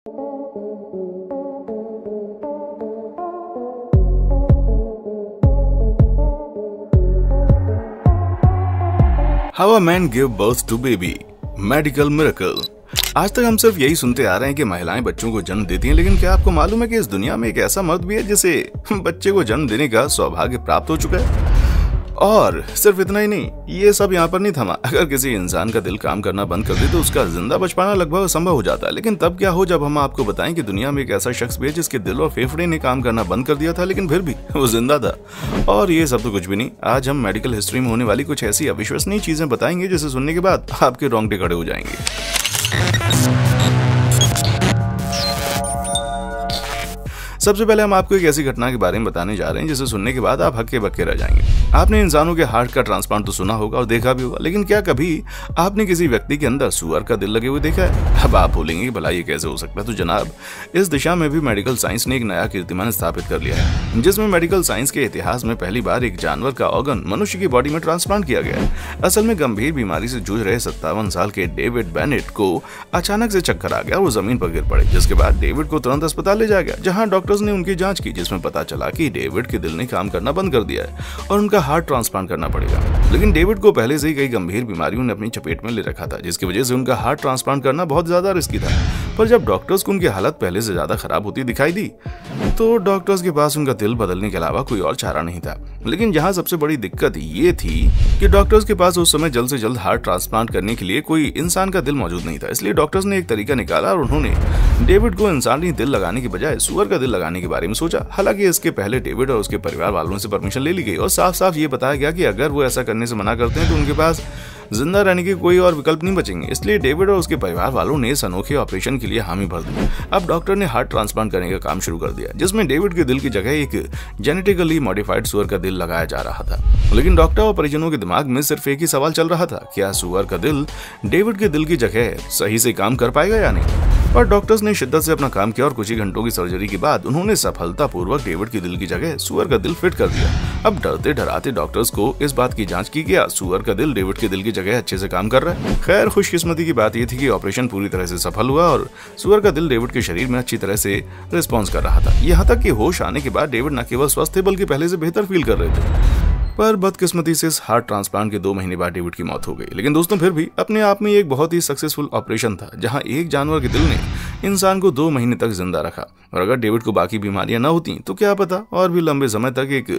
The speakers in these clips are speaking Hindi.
How a man give birth to baby, medical miracle. आज तक हम सिर्फ यही सुनते आ रहे हैं कि महिलाएं बच्चों को जन्म देती हैं, लेकिन क्या आपको मालूम है कि इस दुनिया में एक ऐसा मर्द भी है जिसे बच्चे को जन्म देने का सौभाग्य प्राप्त हो चुका है। और सिर्फ इतना ही नहीं, ये सब यहाँ पर नहीं थमा। अगर किसी इंसान का दिल काम करना बंद कर दे तो उसका जिंदा बच पाना लगभग असंभव हो जाता है। लेकिन तब क्या हो जब हम आपको बताएं कि दुनिया में एक ऐसा शख्स भी है जिसके दिल और फेफड़े ने काम करना बंद कर दिया था, लेकिन फिर भी वो जिंदा था। और ये सब तो कुछ भी नहीं, आज हम मेडिकल हिस्ट्री में होने वाली कुछ ऐसी अविश्वसनीय चीजें बताएंगे जिसे सुनने के बाद आपके रोंगटे खड़े हो जाएंगे। सबसे पहले हम आपको एक ऐसी घटना के बारे में बताने जा रहे हैं जिसे सुनने के बाद आप हक्के बक्के रह जाएंगे। आपने इंसानों के हार्ट का ट्रांसप्लांट तो सुना होगा और देखा भी होगा, लेकिन क्या कभी आपने किसी व्यक्ति के अंदर सुअर का दिल लगे हुए देखा है? अब आप बोलेंगे कि भला ये कैसे हो सकता है। तो जनाब, इस दिशा में भी मेडिकल साइंस ने एक नया कीर्तिमान स्थापित कर लिया है, जिसमें मेडिकल साइंस के इतिहास में पहली बार एक जानवर का ऑर्गन मनुष्य की बॉडी में ट्रांसप्लांट किया गया है। असल में गंभीर बीमारी से जूझ रहे 57 साल के डेविड बेनेट को अचानक से चक्कर आ गया और वो जमीन पर गिर पड़े, जिसके बाद डेविड को तुरंत अस्पताल ले जाया गया, जहां डॉक्टर्स ने उनकी जांच की, जिसमें पता चला कि डेविड के दिल ने काम करना बंद कर दिया है और उनका हार्ट ट्रांसप्लांट करना पड़ेगा। लेकिन डेविड को पहले से ही कई गंभीर बीमारियों ने अपनी चपेट में ले रखा था, जिसकी वजह से उनका हार्ट ट्रांसप्लांट करना बहुत ज्यादा रिस्की था। पर जब डॉक्टर्स को उनकी हालत पहले से ज्यादा खराब होती दिखाई दी तो डॉक्टर्स के पास उनका दिल बदलने के अलावा कोई और चारा नहीं था। लेकिन यहाँ सबसे बड़ी दिक्कत ये थी कि डॉक्टर्स के पास उस समय जल्द से जल्द हार्ट ट्रांसप्लांट करने के लिए कोई इंसान का दिल मौजूद नहीं था। इसलिए डॉक्टर्स ने एक तरीका निकाला और उन्होंने डेविड को इंसानी दिल लगाने के बजाय सुअर का दिल लगाने के बारे में सोचा। हालांकि इसके पहले डेविड और उसके परिवार वालों से परमिशन ले ली गई और साफ साफ ये बताया गया कि अगर वो ऐसा करने से मना करते हैं तो उनके पास जिंदा रहने के कोई और विकल्प नहीं बचेंगे। इसलिए डेविड और उसके परिवार वालों ने इस अनोखे ऑपरेशन के लिए हामी भर दी। अब डॉक्टर ने हार्ट ट्रांसप्लांट करने का काम शुरू कर दिया, जिसमें डेविड के दिल की जगह एक जेनेटिकली मॉडिफाइड सुअर का दिल लगाया जा रहा था। लेकिन डॉक्टर और परिजनों के दिमाग में सिर्फ एक ही सवाल चल रहा था, क्या सुअर का दिल डेविड के दिल की जगह सही से काम कर पाएगा या नहीं। और डॉक्टर्स ने शिद्दत से अपना काम किया और कुछ ही घंटों की सर्जरी के बाद उन्होंने सफलतापूर्वक डेविड के दिल की जगह सुअर का दिल फिट कर दिया। अब डरते डराते डॉक्टर्स को इस बात की जांच की गया सुअर का दिल डेविड के दिल की जगह अच्छे से काम कर रहा है। खैर, खुशकिस्मती की बात यह थी कि ऑपरेशन पूरी तरह से सफल हुआ और सुअर का दिल डेविड के शरीर में अच्छी तरह से रिस्पॉन्स कर रहा था। यहाँ तक कि होश आने के बाद डेविड न केवल स्वस्थ थे बल्कि पहले से बेहतर फील कर रहे थे। पर बदकिस्मती से इस हार्ट ट्रांसप्लांट के 2 महीने बाद डेविड की मौत हो गई। लेकिन दोस्तों, फिर भी अपने आप में एक बहुत ही सक्सेसफुल ऑपरेशन था, जहां एक जानवर के दिल ने इंसान को 2 महीने तक जिंदा रखा। और अगर डेविड को बाकी बीमारियां न होती तो क्या पता और भी लंबे समय तक एक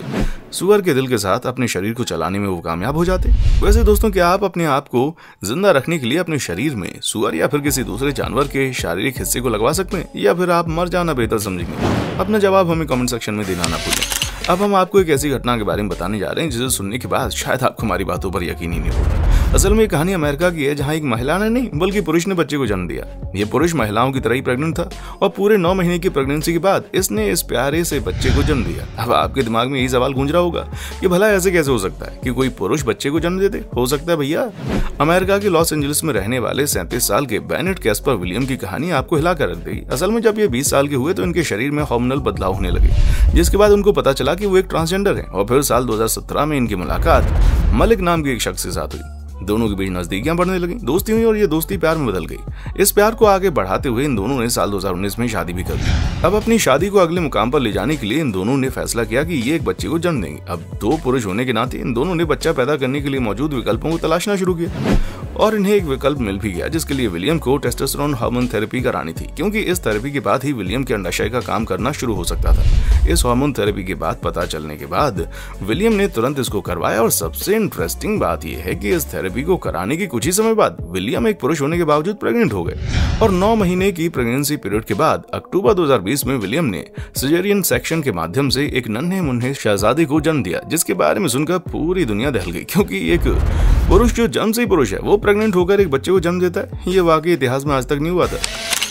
सुअर के दिल के साथ अपने शरीर को चलाने में वो कामयाब हो जाते। वैसे दोस्तों, क्या आप अपने आप को जिंदा रखने के लिए अपने शरीर में सुअर या फिर किसी दूसरे जानवर के शारीरिक हिस्से को लगवा सकते हैं, या फिर आप मर जाना बेहतर समझेंगे? अपना जवाब हमें कमेंट सेक्शन में देना ना भूलें। अब हम आपको एक ऐसी घटना के बारे में बताने जा रहे हैं जिसे सुनने के बाद शायद आपको हमारी बातों पर यकीन ही नहीं होगा। असल में ये कहानी अमेरिका की है, जहां एक महिला ने नहीं बल्कि पुरुष ने बच्चे को जन्म दिया। ये पुरुष महिलाओं की तरह ही प्रेग्नेंट था और पूरे 9 महीने की प्रेगनेंसी के बाद इसने इस प्यारे से बच्चे को जन्म दिया। अब आपके दिमाग में यही सवाल गूंज रहा होगा कि भला ऐसे कैसे हो सकता है कि कोई पुरुष बच्चे को जन्म दे दे? हो सकता है भैया। अमेरिका के लॉस एंजलिस में रहने वाले 37 साल के बेनेट कैस्पर विलियम की कहानी आपको हिला कर रख देगी। असल में जब ये 20 साल के हुए तो इनके शरीर में हार्मोनल बदलाव होने लगे, जिसके बाद उनको पता चला कि वो एक ट्रांसजेंडर है। और फिर साल 2017 में इनकी मुलाकात मलिक नाम के एक शख्स के साथ हुई। दोनों के बीच नजदीकियां बढ़ने लगी, दोस्ती हुई और ये दोस्ती प्यार में बदल गई। इस प्यार को आगे बढ़ाते हुए इन दोनों ने साल 2019 में शादी भी कर ली। अब अपनी शादी को अगले मुकाम पर ले जाने के लिए इन दोनों ने फैसला किया कि ये एक बच्चे को जन्म देंगे। अब 2 पुरुष होने के नाते इन दोनों ने बच्चा पैदा करने के लिए मौजूद विकल्पों को तलाशना शुरू किया और इन्हें एक विकल्प मिल भी गया, जिसके लिए विलियम को टेस्टोस्टेरोन हार्मोन थेरेपी करानी थी, क्योंकि इस थेरेपी के बाद ही विलियम के अंडाशय का काम करना शुरू हो सकता था। इस हार्मोन थेरेपी के बाद पता चलने के बाद विलियम ने तुरंत इसको करवाया। और सबसे इंटरेस्टिंग बात यह है कि इस थेरेपी को कराने के कुछ ही समय बाद विलियम एक पुरुष होने के बावजूद प्रेग्नेंट हो गए। और 9 महीने की प्रेगनेंसी पीरियड के बाद अक्टूबर 2020 में विलियम ने सिजेरियन सेक्शन के माध्यम से एक नन्हे मुन्ने शहजादे को जन्म दिया, जिसके बारे में सुनकर पूरी दुनिया दहल गई, क्योंकि एक पुरुष जो जन्म से ही पुरुष है वो प्रेग्नेंट होकर एक बच्चे को जन्म देता है। ये वाकई इतिहास में आज तक नहीं हुआ था।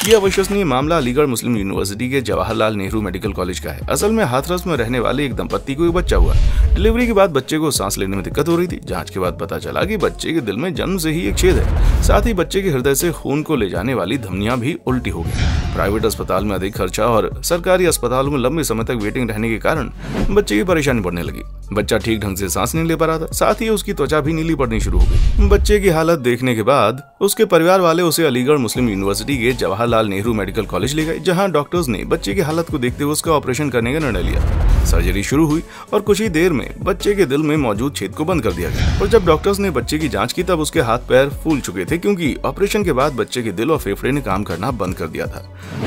यह अविश्वसनीय मामला अलीगढ़ मुस्लिम यूनिवर्सिटी के जवाहरलाल नेहरू मेडिकल कॉलेज का है। असल में हाथरस में रहने वाले एक दंपत्ति को एक बच्चा हुआ। डिलीवरी के बाद बच्चे को सांस लेने में दिक्कत हो रही थी। जांच के बाद पता चला कि बच्चे के दिल में जन्म से ही एक छेद है। साथ ही बच्चे के हृदय से खून को ले जाने वाली धमनियां भी उल्टी हो गई। प्राइवेट अस्पताल में अधिक खर्चा और सरकारी अस्पतालों में लंबे समय तक वेटिंग रहने के कारण बच्चे की परेशानी बढ़ने लगी। बच्चा ठीक ढंग से सांस नहीं ले पा रहा था, साथ ही उसकी त्वचा भी नीली पड़नी शुरू हो गई। बच्चे की हालत देखने के बाद उसके परिवार वाले उसे अलीगढ़ मुस्लिम यूनिवर्सिटी के जवाहरलाल नेहरू मेडिकल कॉलेज ले गए, जहां डॉक्टर्स ने बच्चे की हालत को देखते हुए उसका ऑपरेशन करने का निर्णय लिया। सर्जरी शुरू हुई और कुछ ही देर में बच्चे के दिल में मौजूद छेद को बंद कर दिया गया। और जब डॉक्टर्स ने बच्चे की जांच की तब उसके हाथ पैर फूल चुके थे, क्योंकि ऑपरेशन के बाद बच्चे के दिल और फेफड़े ने काम करना बंद कर दिया था।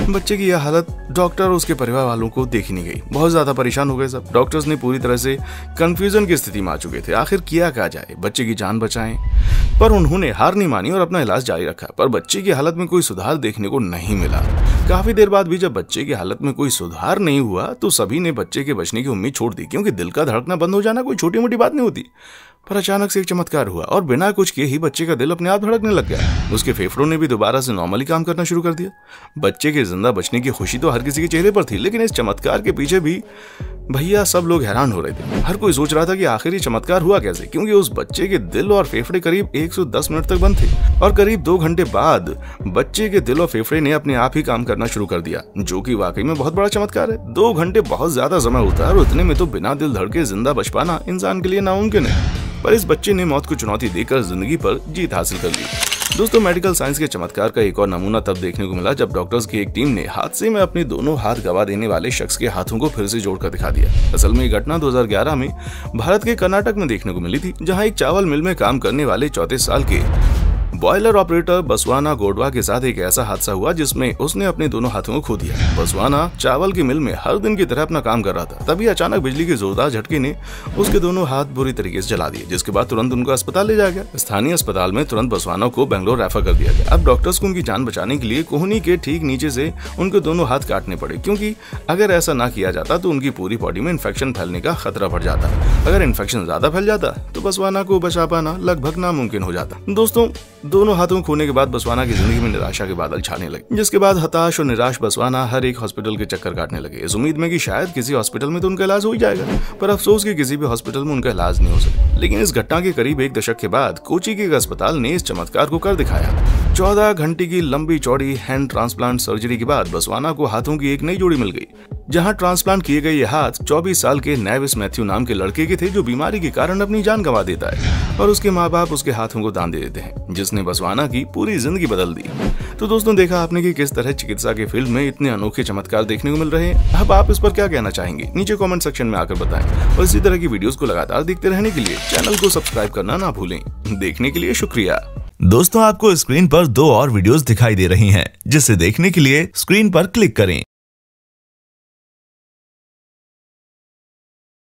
बच्चे की यह हालत डॉक्टर और उसके परिवार वालों को देखी नहीं गई। बहुत ज्यादा परेशान हो गए सब। डॉक्टर्स ने पूरी तरह से कंफ्यूजन की स्थिति में आ चुके थे। आखिर किया क्या जाए, बच्चे की जान बचाएं। पर उन्होंने हार नहीं मानी और अपना इलाज जारी रखा, पर बच्चे की हालत में कोई सुधार देखने को नहीं मिला। काफी देर बाद भी जब बच्चे की हालत में कोई सुधार नहीं हुआ तो सभी ने बच्चे के बचने की उम्मीद छोड़ दी, क्योंकि दिल का धड़कना बंद हो जाना कोई छोटी मोटी बात नहीं होती। पर अचानक से एक चमत्कार हुआ और बिना कुछ किए ही बच्चे का दिल अपने आप धड़कने लग गया। उसके फेफड़ों ने भी दोबारा से नॉर्मली काम करना शुरू कर दिया। बच्चे के जिंदा बचने की खुशी तो हर किसी के चेहरे पर थी, लेकिन इस चमत्कार के पीछे भी भैया सब लोग हैरान हो रहे थे। हर कोई सोच रहा था कि आखिर ये चमत्कार हुआ कैसे, क्योंकि उस बच्चे के दिल और फेफड़े करीब 110 मिनट तक बंद थे और करीब 2 घंटे बाद बच्चे के दिल और फेफड़े ने अपने आप ही काम करना शुरू कर दिया, जो कि वाकई में बहुत बड़ा चमत्कार है। 2 घंटे बहुत ज्यादा समय होता है और उतने में तो बिना दिल धड़के जिंदा बच पाना इंसान के लिए नामुमकिन है। पर इस बच्चे ने मौत को चुनौती देकर जिंदगी पर जीत हासिल कर ली। दोस्तों, मेडिकल साइंस के चमत्कार का एक और नमूना तब देखने को मिला जब डॉक्टर्स की एक टीम ने हादसे में अपने दोनों हाथ गंवा देने वाले शख्स के हाथों को फिर से जोड़कर दिखा दिया। असल में ये घटना 2011 में भारत के कर्नाटक में देखने को मिली थी, जहां एक चावल मिल में काम करने वाले 34 साल के बॉयलर ऑपरेटर बसवाना गोडवा के साथ एक ऐसा हादसा हुआ जिसमें उसने अपने दोनों हाथों को खो दिया। बसवाना चावल की मिल में हर दिन की तरह अपना काम कर रहा था। तभी अचानक बिजली के जोरदार झटके ने उसके दोनों हाथ बुरी तरीके से जला दिए, जिसके बाद तुरंत उनको अस्पताल ले जाया गया। स्थानीय अस्पताल में तुरंत बसवाना को बेंगलोर रेफर कर दिया गया। अब डॉक्टर्स को उनकी जान बचाने के लिए कोहनी के ठीक नीचे से उनके दोनों हाथ काटने पड़े, क्योंकि अगर ऐसा ना किया जाता तो उनकी पूरी बॉडी में इन्फेक्शन फैलने का खतरा बढ़ जाता। अगर इन्फेक्शन ज्यादा फैल जाता तो बसवाना को बचा पाना लगभग नामुमकिन हो जाता। दोस्तों, दोनों हाथों खोने के बाद बसवाना की जिंदगी में निराशा के बादल छाने लगे, जिसके बाद हताश और निराश बसवाना हर एक हॉस्पिटल के चक्कर काटने लगे, इस उम्मीद में कि शायद किसी हॉस्पिटल में तो उनका इलाज हो ही जाएगा। पर अफसोस कि किसी भी हॉस्पिटल में उनका इलाज नहीं हो सका। लेकिन इस घटना के करीब 1 दशक के बाद कोची के एक अस्पताल ने इस चमत्कार को कर दिखाया। 14 घंटे की लंबी चौड़ी हैंड ट्रांसप्लांट सर्जरी के बाद बसवाना को हाथों की एक नई जोड़ी मिल गई। जहां ट्रांसप्लांट किए गए ये हाथ 24 साल के नेविस मैथ्यू नाम के लड़के के थे, जो बीमारी के कारण अपनी जान गंवा देता है और उसके माँ बाप उसके हाथों को दान दे देते हैं, जिसने बसवाना की पूरी जिंदगी बदल दी। तो दोस्तों, देखा आपने कि किस तरह चिकित्सा के फील्ड में इतने अनोखे चमत्कार देखने को मिल रहे हैं। अब आप इस पर क्या कहना चाहेंगे, नीचे कमेंट सेक्शन में आकर बताएं। और इसी तरह की वीडियोस को लगातार देखते रहने के लिए चैनल को सब्सक्राइब करना ना भूलें। देखने के लिए शुक्रिया। दोस्तों, आपको स्क्रीन पर 2 और वीडियोस दिखाई दे रही हैं, जिसे देखने के लिए स्क्रीन पर क्लिक करें।